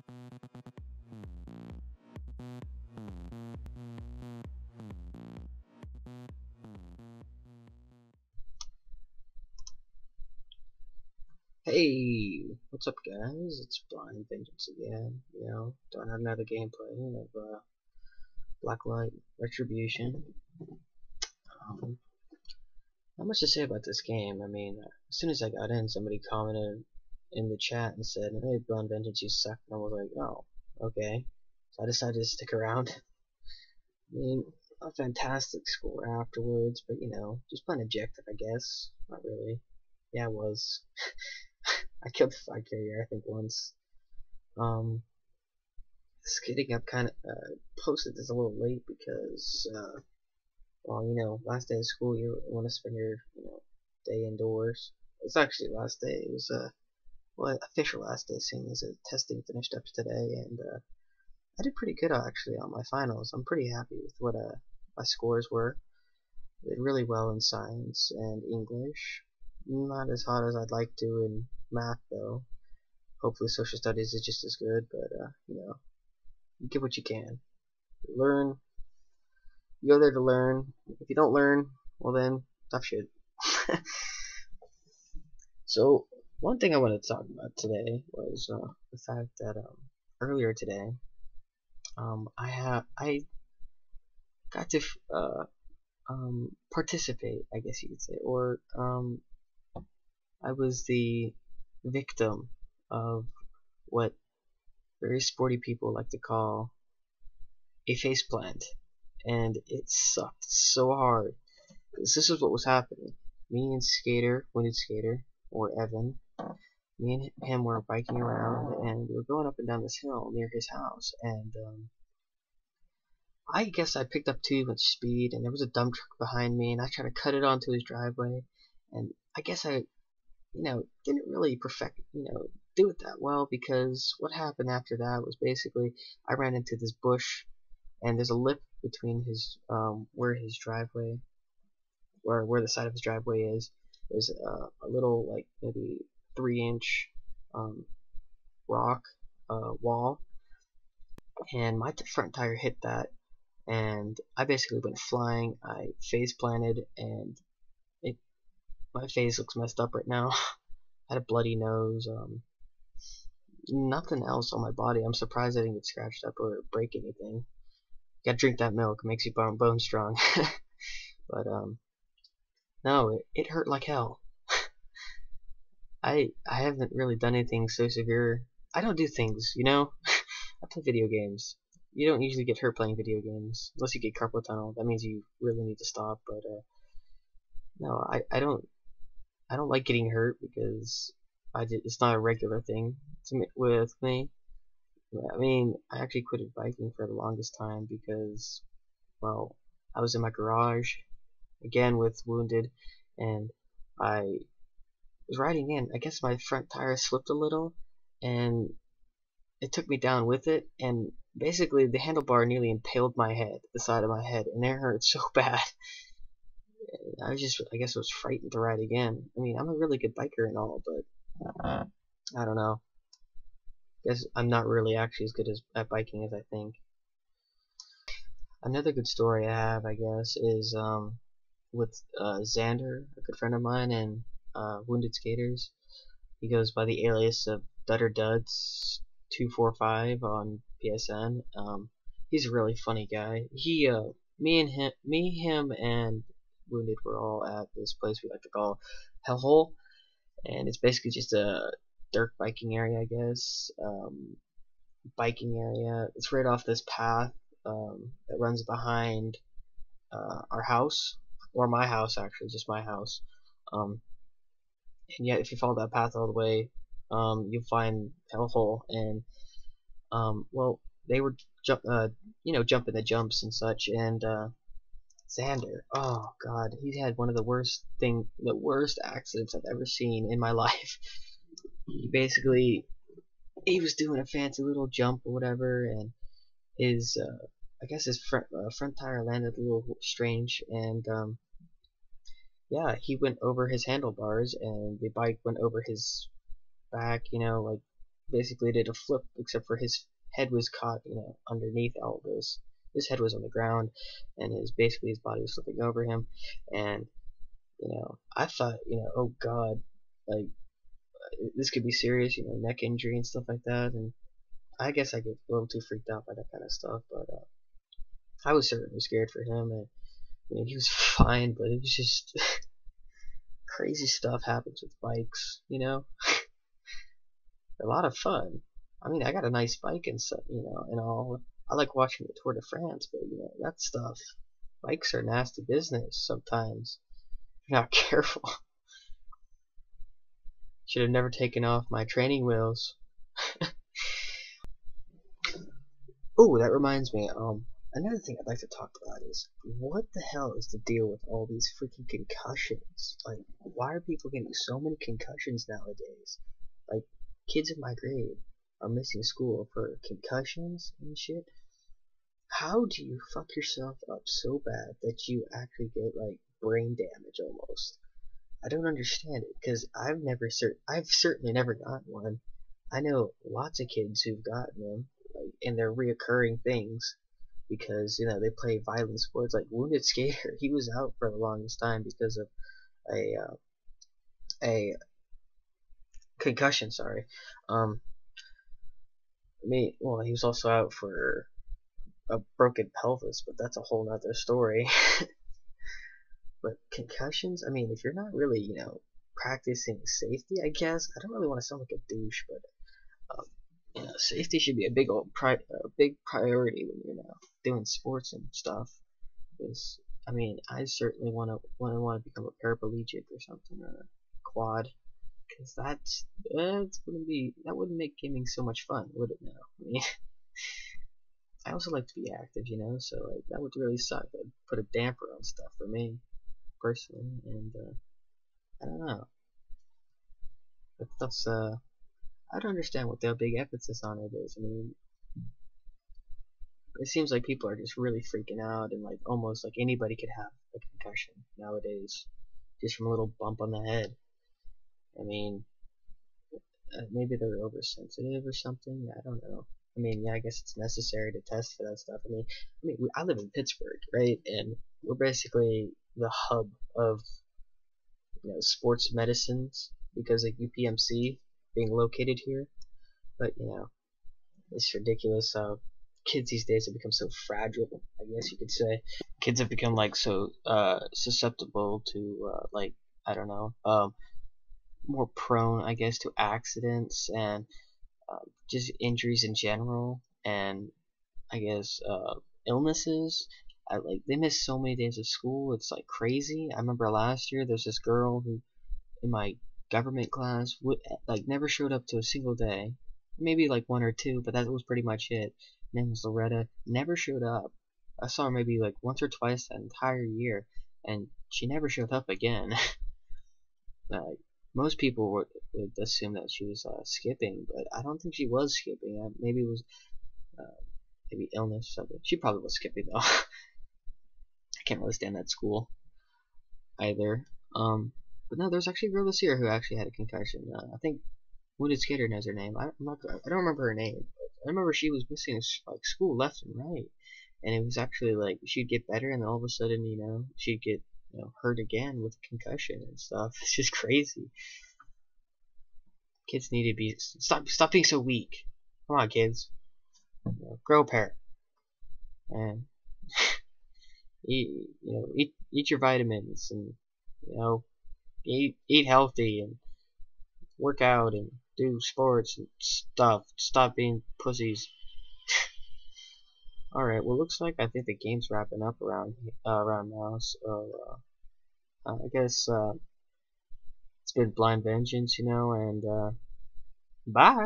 Hey, what's up guys? It's BlindVengence again, doing another gameplay of Blacklight Retribution. Not much to say about this game. I mean, as soon as I got in, somebody commented in the chat and said, "Hey, BlindVengence, you suck." And I was like, "Oh, okay." So I decided to stick around. I mean, a fantastic score afterwards, but just plain objective, I guess. Not really. Yeah, it was. I killed the flag carrier, I think, once. This getting up kind of posted this a little late because, well, last day of school, you want to spend your, day indoors. It's actually last day. It was well, official last day, seeing as testing finished up today, and I did pretty good actually on my finals. I'm pretty happy with what my scores were. I did really well in science and English. Not as hot as I'd like to in math though. Hopefully social studies is just as good, but you get what you can. Learn. You go there to learn. If you don't learn, well then, tough shit. So, one thing I wanted to talk about today was the fact that earlier today, I got to participate, I guess you could say, or I was the victim of what very sporty people like to call a faceplant, and it sucked so hard. This is what was happening. Me and Wounded Skater, or Evan, me and him were biking around, and we were going up and down this hill near his house, and I guess I picked up too much speed, and there was a dump truck behind me, and I tried to cut it onto his driveway, and I guess I, didn't really do it that well, because what happened after that was basically I ran into this bush, and there's a lip between his where his driveway, where the side of his driveway is. There's a little, like, maybe 3-inch rock wall, and my front tire hit that, and I basically went flying. I face planted, and my face looks messed up right now. I had a bloody nose. Nothing else on my body. I'm surprised I didn't get scratched up or break anything. Gotta drink that milk. It makes you bone strong. But no, it hurt like hell. I haven't really done anything so severe. I don't do things, I play video games. You don't usually get hurt playing video games unless you get carpal tunnel. That means you really need to stop. But no, I don't like getting hurt because it's not a regular thing with me. I mean, I actually quit biking for the longest time because, well, I was in my garage again with Wounded, and I was riding in. I guess my front tire slipped a little, and it took me down with it, and basically the handlebar nearly impaled my head, the side of my head, and it hurt so bad. I guess I was frightened to ride again. I mean, I'm a really good biker and all, but I don't know. I guess I'm not really actually as good at biking as I think. Another good story I have, I guess, is with Xander, a good friend of mine, and Wounded Skaters. He goes by the alias of Duds245 on PSN. He's a really funny guy. Me, him, and Wounded were all at this place we like to call Hellhole, and it's basically just a dirt biking area, I guess. Biking area. It's right off this path that runs behind our house, or my house actually, just my house. And yet, if you follow that path all the way, you'll find Hellhole, and well, they were jumping the jumps and such, and Xander, oh god, he had one of the worst accidents I've ever seen in my life. He was doing a fancy little jump or whatever, and his I guess his front tire landed a little strange, and yeah, he went over his handlebars, and the bike went over his back, like basically did a flip, except for his head was caught, underneath all this. His head was on the ground, and basically his body was flipping over him, and I thought, oh God, like this could be serious, neck injury and stuff like that, and I guess I get a little too freaked out by that kind of stuff, but I was certainly scared for him, and I mean he was fine, but it was just crazy stuff happens with bikes, a lot of fun. I mean, I got a nice bike and stuff, and all. I like watching the Tour de France, but that stuff, bikes are nasty business sometimes. If you're not careful. Should have never taken off my training wheels. Oh, that reminds me. Another thing I'd like to talk about is what the hell is the deal with all these freaking concussions? Like, why are people getting so many concussions nowadays? Like, kids in my grade are missing school for concussions and shit. How do you fuck yourself up so bad that you actually get like brain damage almost? I don't understand it, because I've certainly never gotten one. I know lots of kids who've gotten them, like, and they're reoccurring things because they play violent sports. Like Wounded Skater, he was out for the longest time because of a concussion. Sorry, well, he was also out for a broken pelvis, but that's a whole nother story. But concussions, I mean, if you're not really, practicing safety, I guess. I don't really want to sound like a douche, but safety should be a big priority when you're doing sports and stuff. Because I mean, I certainly want to become a paraplegic or something, or a quad, because that wouldn't make gaming so much fun, would it? Now, I mean, I also like to be active, so like that would really suck. It'd put a damper on stuff for me personally, and I don't know. But that's I don't understand what the big emphasis on it is. I mean, it seems like people are just really freaking out, and like almost like anybody could have a concussion nowadays, just from a little bump on the head. I mean, maybe they're oversensitive or something. I don't know. I mean, yeah, I guess it's necessary to test for that stuff. I live in Pittsburgh, right, and we're basically the hub of sports medicines because of UPMC being located here. But it's ridiculous how kids these days have become so fragile, I guess you could say. Kids have become like so susceptible to like, I don't know, more prone, I guess, to accidents and just injuries in general, and I guess illnesses. Like they miss so many days of school, it's like crazy. I remember last year there's this girl who in my government class would like never showed up to a single day, maybe like one or two, but that was pretty much it. Her name was Loretta. Never showed up. I saw her maybe like once or twice that entire year, and she never showed up again. Like most people would assume that she was skipping, but I don't think she was skipping. Maybe it was maybe illness or something. She probably was skipping though. I can't really stand that school either. But no, there's actually a girl this year who actually had a concussion. I think Wounded Skater knows her name. I don't remember her name. But I remember she was missing like school left and right, and it was actually like she'd get better, and then all of a sudden, she'd get hurt again with a concussion and stuff. It's just crazy. Kids need to be stop being so weak. Come on, kids, grow a pair and eat your vitamins and eat healthy and work out and do sports and stuff. Stop being pussies. Alright, well, looks like I think the game's wrapping up around now, so I guess it's been BlindVengence, and bye.